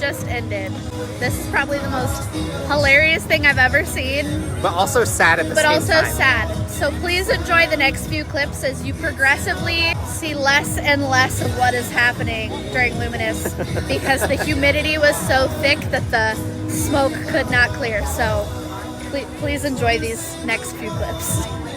just ended. This is probably the most hilarious thing I've ever seen. But also sad at the same time. But also sad. So please enjoy the next few clips as you progressively see less and less of what is happening during Luminous because the humidity was so thick that the smoke could not clear. So please enjoy these next few clips.